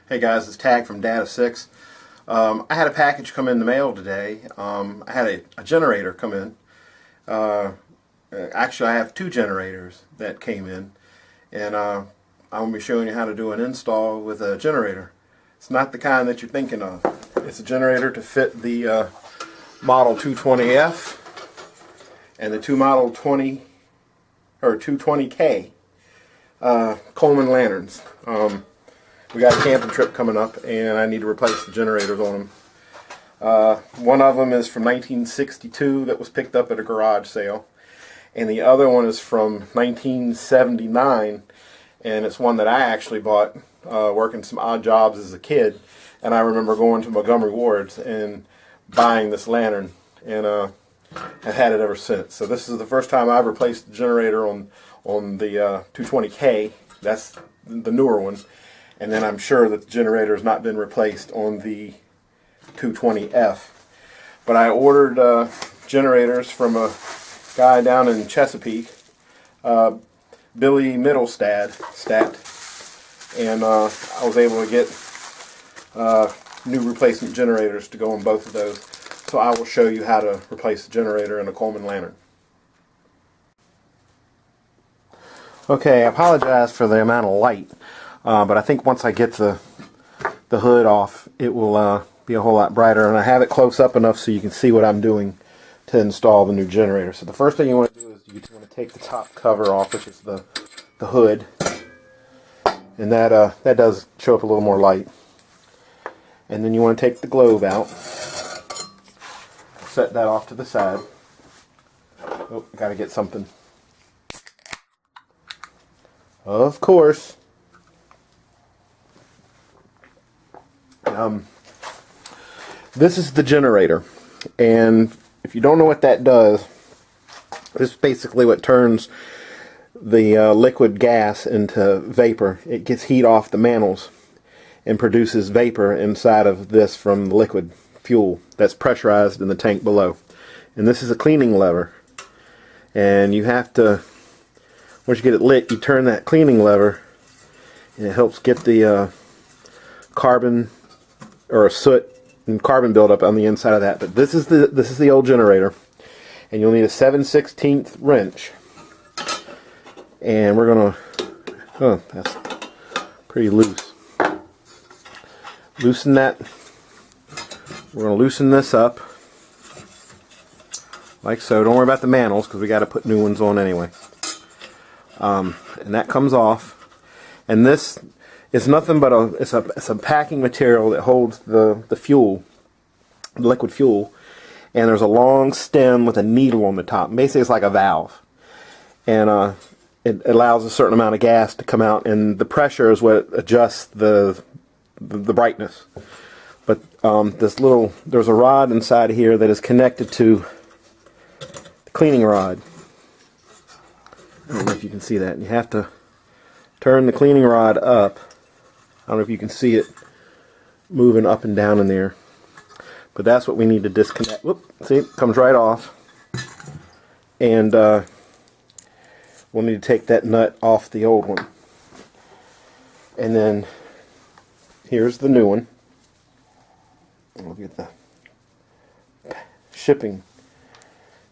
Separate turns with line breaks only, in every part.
Hey guys, it's Tag from Data 6. I had a package come in the mail today. I had a generator come in. Actually, I have two generators that came in, and I'm going to be showing you how to do an install with a generator. It's not the kind that you're thinking of. It's a generator to fit the Model 220F and the Model 220K Coleman Lanterns. We got a camping trip coming up, and I need to replace the generators on them. One of them is from 1962 that was picked up at a garage sale, and the other one is from 1979, and it's one that I actually bought working some odd jobs as a kid. And I remember going to Montgomery Ward's and buying this lantern, and I've had it ever since. So this is the first time I've replaced the generator on the 220K. That's the newer one. And then I'm sure that the generator has not been replaced on the 220F. But I ordered generators from a guy down in Chesapeake, Billy Mittlestadt, and I was able to get new replacement generators to go on both of those. So I will show you how to replace the generator in a Coleman Lantern. Okay, I apologize for the amount of light. But I think once I get the hood off, it will be a whole lot brighter. And I have it close up enough so you can see what I'm doing to install the new generator. So the first thing you want to do is you want to take the top cover off, which is the hood. And that does show up a little more light. And then you want to take the globe out. Set that off to the side. Oh, got to get something. Of course. This is the generator, and if you don't know what that does, this is basically what turns the liquid gas into vapor. It gets heat off the mantles and produces vapor inside of this from the liquid fuel that's pressurized in the tank below. And this is a cleaning lever, and you have to, once you get it lit, you turn that cleaning lever, and it helps get the carbon or soot and carbon buildup on the inside of that. But this is the old generator, and you'll need a 7/16 wrench, and we're gonna, oh, that's pretty loose. Loosen that. We're gonna loosen this up like so. Don't worry about the mantles because we got to put new ones on anyway. And that comes off, and this is nothing but it's a packing material that holds the fuel, the liquid fuel, and there's a long stem with a needle on the top. Basically, it's like a valve, and it allows a certain amount of gas to come out, and the pressure is what adjusts the brightness. But there's a rod inside here that is connected to the cleaning rod. I don't know if you can see that. You have to turn the cleaning rod up. I don't know if you can see it moving up and down in there. But that's what we need to disconnect. Whoop, see, it comes right off. And we'll need to take that nut off the old one. And then here's the new one. We'll get the shipping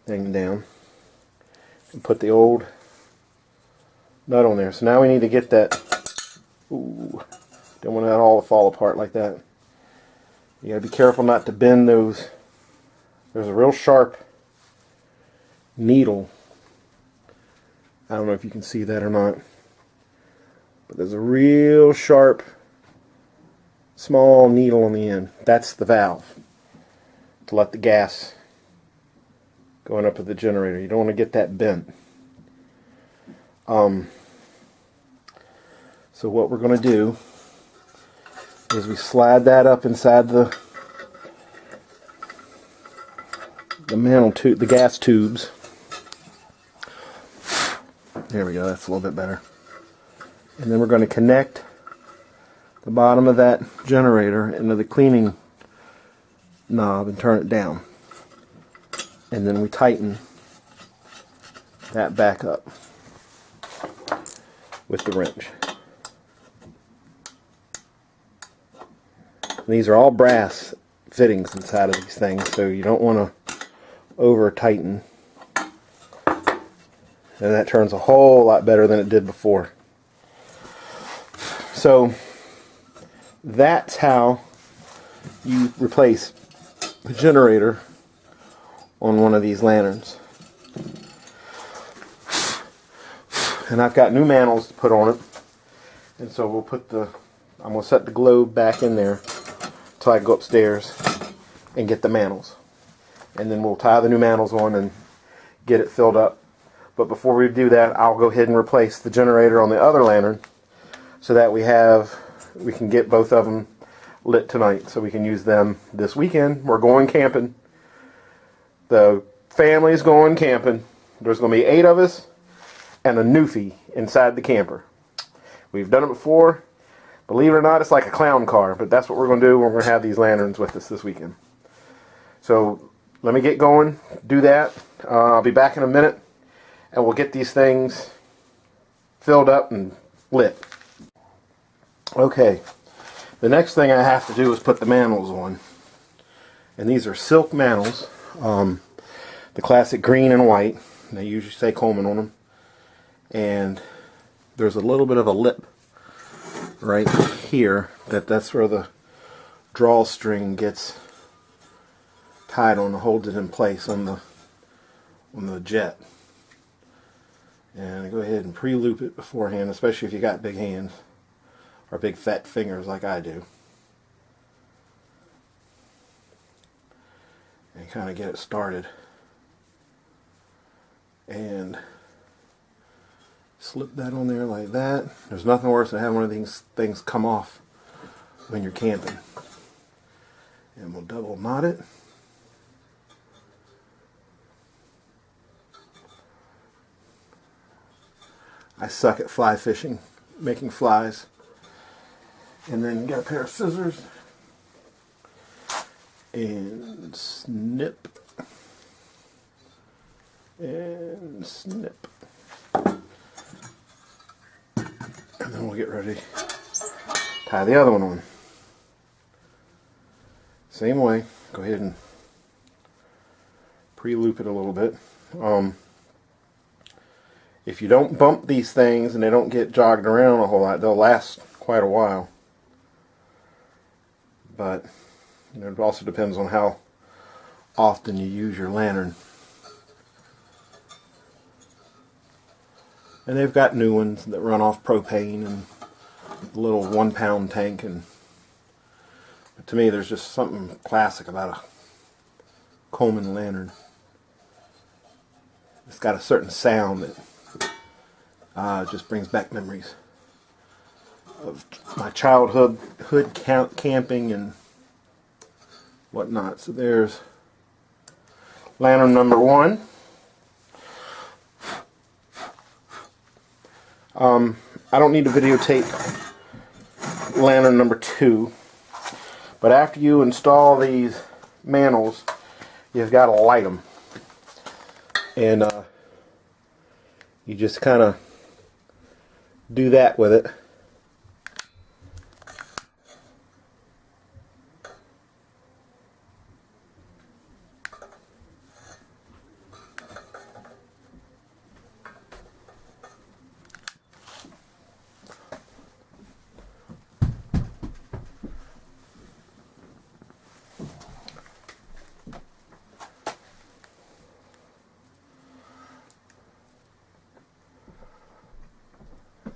thing down and put the old nut on there. So now we need to get that. Ooh, don't want that all to fall apart like that. You gotta be careful not to bend those. There's a real sharp needle. I don't know if you can see that or not, but there's a real sharp small needle on the end. That's the valve to let the gas going up to the generator. You don't want to get that bent. So what we're going to do is we slide that up inside the mantle tube, the gas tubes. There we go, that's a little bit better. And then we're going to connect the bottom of that generator into the cleaning knob and turn it down. And then we tighten that back up with the wrench. And these are all brass fittings inside of these things, so you don't want to over tighten. And that turns a whole lot better than it did before. So that's how you replace the generator on one of these lanterns. And I've got new mantles to put on it. And so we'll put I'm going to set the globe back in there until I go upstairs and get the mantles. And then we'll tie the new mantles on and get it filled up. But before we do that, I'll go ahead and replace the generator on the other lantern so that we can get both of them lit tonight so we can use them this weekend. We're going camping. The family's going camping. There's going to be 8 of us and a newfie inside the camper. We've done it before. Believe it or not, it's like a clown car, but that's what we're going to do. We're going to have these lanterns with us this weekend. So let me get going, do that. I'll be back in a minute, and we'll get these things filled up and lit. Okay, the next thing I have to do is put the mantles on. And these are silk mantles, the classic green and white. They usually say Coleman on them. And there's a little bit of a lip right here that's where the drawstring gets tied on to hold it in place on the jet. And I go ahead and pre-loop it beforehand, especially if you got big hands or big fat fingers like I do. And kind of get it started. And slip that on there like that. There's nothing worse than having one of these things come off when you're camping. And we'll double knot it. I suck at fly fishing, making flies. And then get a pair of scissors and snip and snip. And then we'll get ready to tie the other one on. Same way, go ahead and pre-loop it a little bit. If you don't bump these things and they don't get jogged around a whole lot, they'll last quite a while. But you know, it also depends on how often you use your lantern. And they've got new ones that run off propane and a little 1-pound tank. And to me, there's just something classic about a Coleman lantern. It's got a certain sound that just brings back memories of my childhood camping and whatnot. So there's lantern number 1. I don't need to videotape lantern number 2, but after you install these mantles, you've got to light them. And you just kind of do that with it.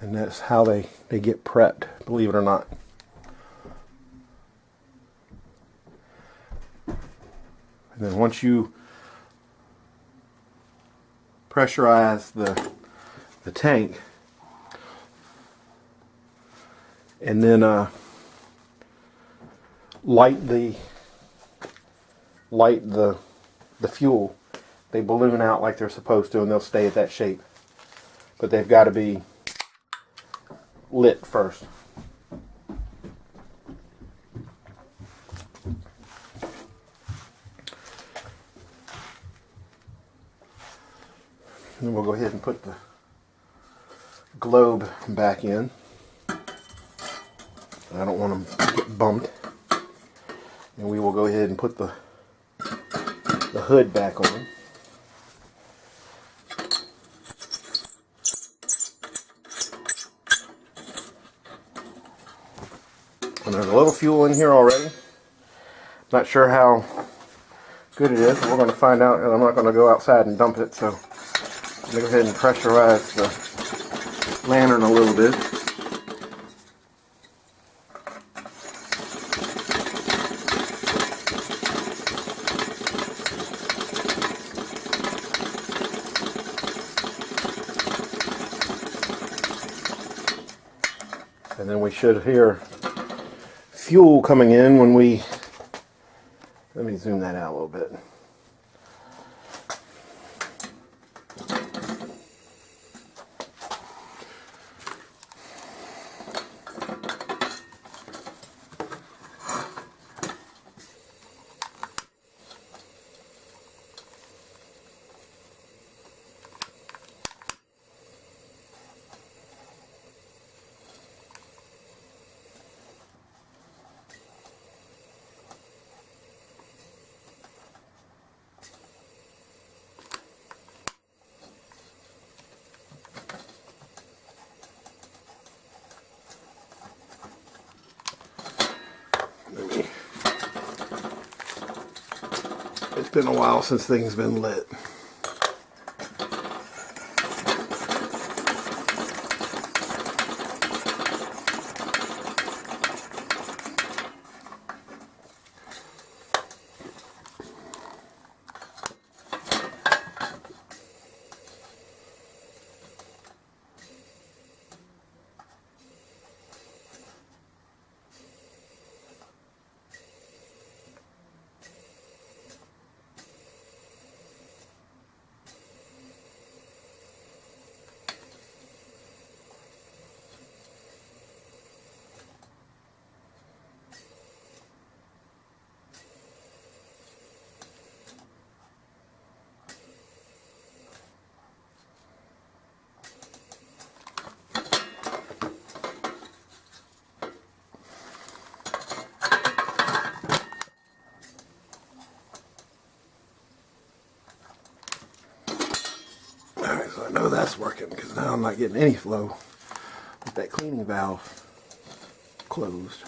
And that's how they get prepped, believe it or not. And then once you pressurize the tank, and then light the fuel, they balloon out like they're supposed to, and they'll stay at that shape. But they've got to be lit first. And then we'll go ahead and put the globe back in. I don't want them to get bumped. And we will go ahead and put the hood back on. And there's a little fuel in here already. Not sure how good it is, but we're going to find out. And I'm not going to go outside and dump it, so I'm going to go ahead and pressurize the lantern a little bit. And then we should hear fuel coming in when we, let me zoom that out a little bit. It's been a while since things been lit. Alright, so I know that's working because now I'm not getting any flow with that cleaning valve closed.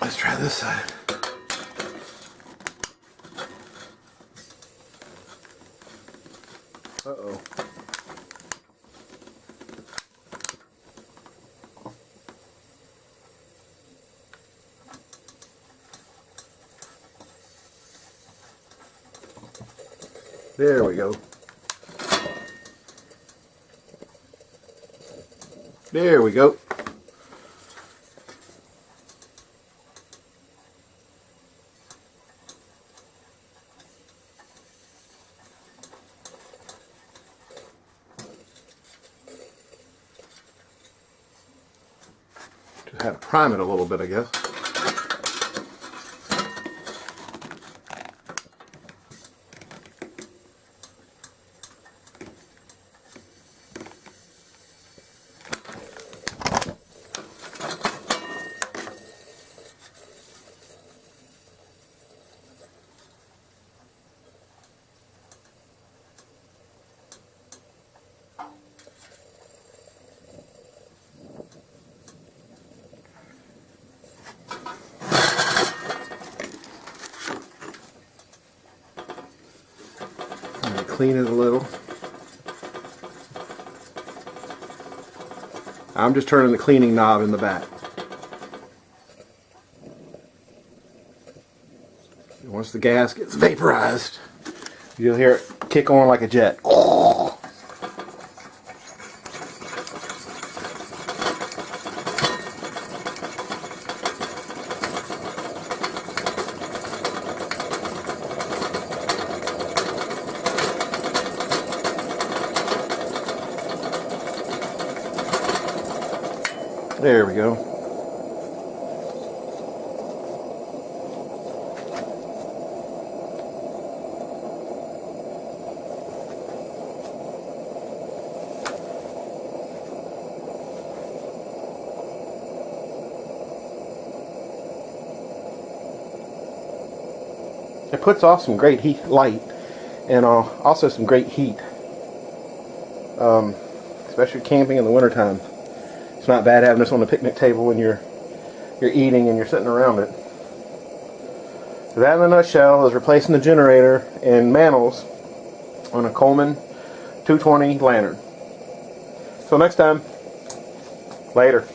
Let's try this side. Uh-oh. There we go. There we go. Just had to prime it a little bit, I guess. Clean it a little. I'm just turning the cleaning knob in the back. And once the gas gets vaporized, you'll hear it kick on like a jet. There we go. It puts off some great heat, light, and also some great heat, especially camping in the wintertime. It's not bad having this on the picnic table when you're eating and you're sitting around it. So that in a nutshell is replacing the generator and mantles on a Coleman 220 lantern. So next time, later.